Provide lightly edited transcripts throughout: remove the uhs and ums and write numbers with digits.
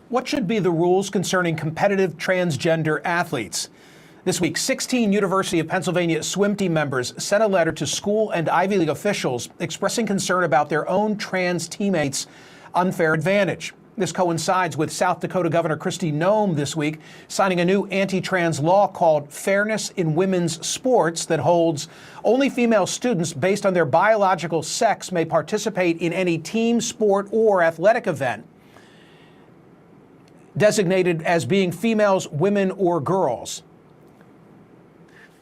What should be the rules concerning competitive transgender athletes? This week, 16 University of Pennsylvania swim team members sent a letter to school and Ivy League officials expressing concern about their own trans teammates' unfair advantage. This coincides with South Dakota Governor Kristi Noem this week signing a new anti-trans law called Fairness in Women's Sports that holds only female students based on their biological sex may participate in any team, sport, or athletic event designated as being females, women, or girls.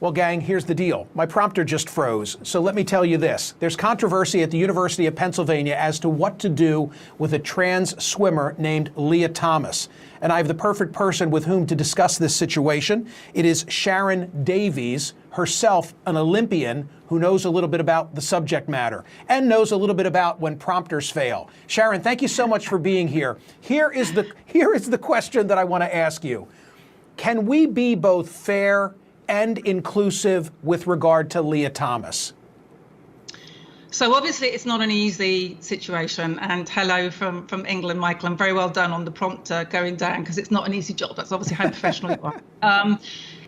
Well, gang, here's the deal. My prompter just froze, so let me tell you this. There's controversy at the University of Pennsylvania as to what to do with a trans swimmer named Lia Thomas. And I have the perfect person with whom to discuss this situation. It is Sharon Davies, herself an Olympian who knows a little bit about the subject matter and knows a little bit about when prompters fail. Sharon, thank you so much for being here. Here is the question that I want to ask you. Can we be both fair and inclusive with regard to Lia Thomas? So obviously it's not an easy situation, and hello from England, Michael, and very well done on the prompter going down, because it's not an easy job. That's obviously how professional you are.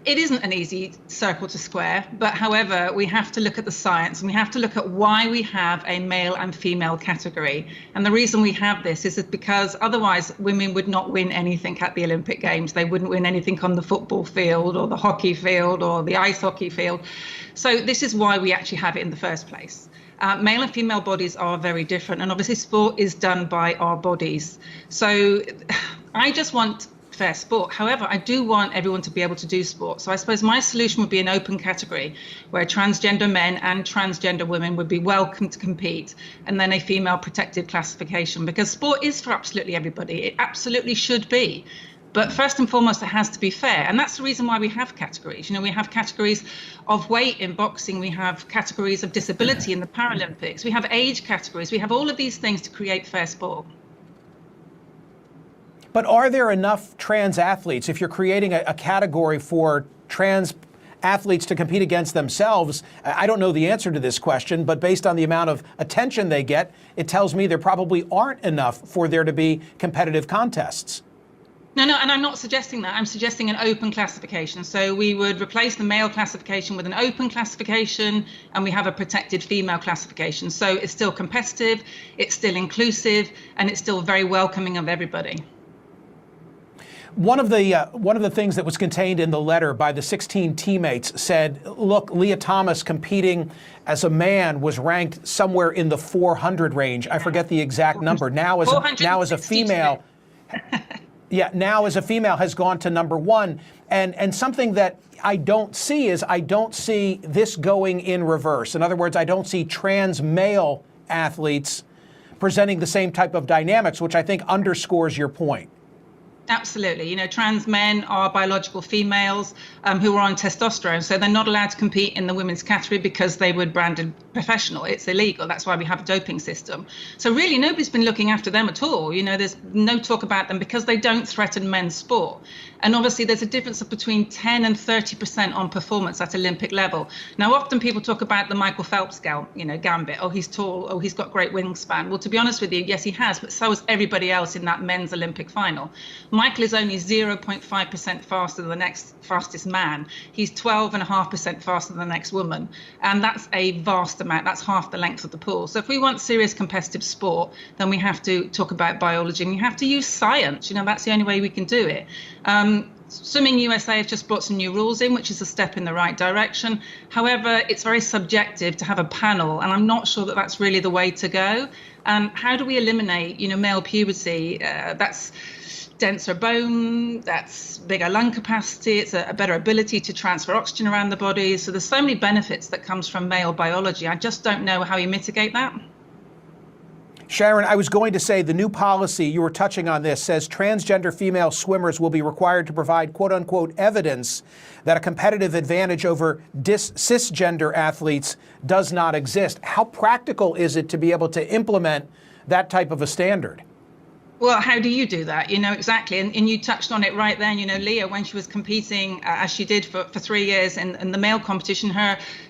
It isn't an easy circle to square, but however, we have to look at the science and we have to look at why we have a male and female category. And the reason we have this is because otherwise women would not win anything at the Olympic Games. They wouldn't win anything on the football field or the hockey field or the ice hockey field. So this is why we actually have it in the first place. Male and female bodies are very different, and obviously sport is done by our bodies. So I just want fair sport. However, I do want everyone to be able to do sport. So I suppose my solution would be an open category where transgender men and transgender women would be welcome to compete, and then a female protected classification, because sport is for absolutely everybody. It absolutely should be. But first and foremost, it has to be fair. And that's the reason why we have categories. You know, we have categories of weight in boxing. We have categories of disability in the Paralympics. We have age categories. We have all of these things to create fair sport. But are there enough trans athletes? If you're creating a category for trans athletes to compete against themselves, I don't know the answer to this question, but based on the amount of attention they get, it tells me there probably aren't enough for there to be competitive contests. No, and I'm not suggesting that. I'm suggesting an open classification. So we would replace the male classification with an open classification, and we have a protected female classification. So it's still competitive, it's still inclusive, and it's still very welcoming of everybody. One of the things that was contained in the letter by the 16 teammates said, look, Lia Thomas competing as a man was ranked somewhere in the 400 range. I forget the exact number. Now as a female, now as a female has gone to number 1. And something that I don't see is I don't see this going in reverse. In other words, I don't see trans male athletes presenting the same type of dynamics, which I think underscores your point. Absolutely. You know, trans men are biological females who are on testosterone, so they're not allowed to compete in the women's category because they were branded professional. It's illegal. That's why we have a doping system. So really, nobody's been looking after them at all. You know, there's no talk about them because they don't threaten men's sport. And obviously, there's a difference of between 10 and 30% on performance at Olympic level. Now, often people talk about the Michael Phelps gambit. Oh, he's tall. Oh, he's got great wingspan. Well, to be honest with you, yes, he has, but so is everybody else in that men's Olympic final. Michael is only 0.5% faster than the next fastest man. He's 12.5% faster than the next woman. And that's a vast amount. That's half the length of the pool. So if we want serious competitive sport, then we have to talk about biology, and we have to use science. You know, that's the only way we can do it. Swimming USA have just brought some new rules in, which is a step in the right direction. However, it's very subjective to have a panel, and I'm not sure that that's really the way to go. How do we eliminate, you know, male puberty? That's denser bone, that's bigger lung capacity, it's a better ability to transfer oxygen around the body. So there's so many benefits that comes from male biology. I just don't know how you mitigate that. Sharon, I was going to say the new policy, you were touching on this, says transgender female swimmers will be required to provide quote unquote evidence that a competitive advantage over cisgender athletes does not exist. How practical is it to be able to implement that type of a standard? Well, how do you do that? Exactly. And you touched on it right then. Leah, when she was competing, as she did for 3 years in the male competition,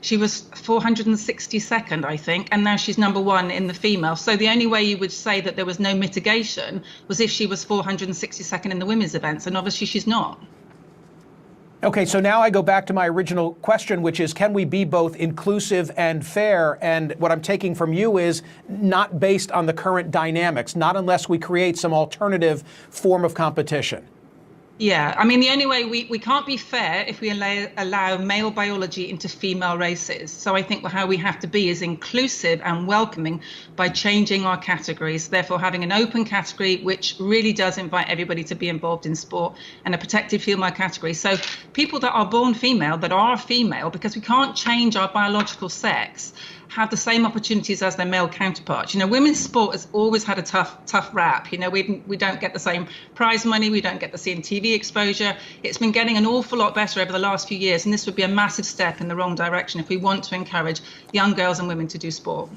she was 462nd, I think, and now she's #1 in the female. So the only way you would say that there was no mitigation was if she was 462nd in the women's events, and obviously she's not. Okay, so now I go back to my original question, which is, can we be both inclusive and fair? And what I'm taking from you is not based on the current dynamics, not unless we create some alternative form of competition. Yeah, I mean, the only way we can't be fair if we allow male biology into female races. So I think how we have to be is inclusive and welcoming by changing our categories, therefore having an open category which really does invite everybody to be involved in sport, and a protected female category. So people that are born female, that are female, because we can't change our biological sex, have the same opportunities as their male counterparts. Women's sport has always had a tough rap. We don't get the same prize money, we don't get the same TV exposure. It's been getting an awful lot better over the last few years, and this would be a massive step in the wrong direction if we want to encourage young girls and women to do sport.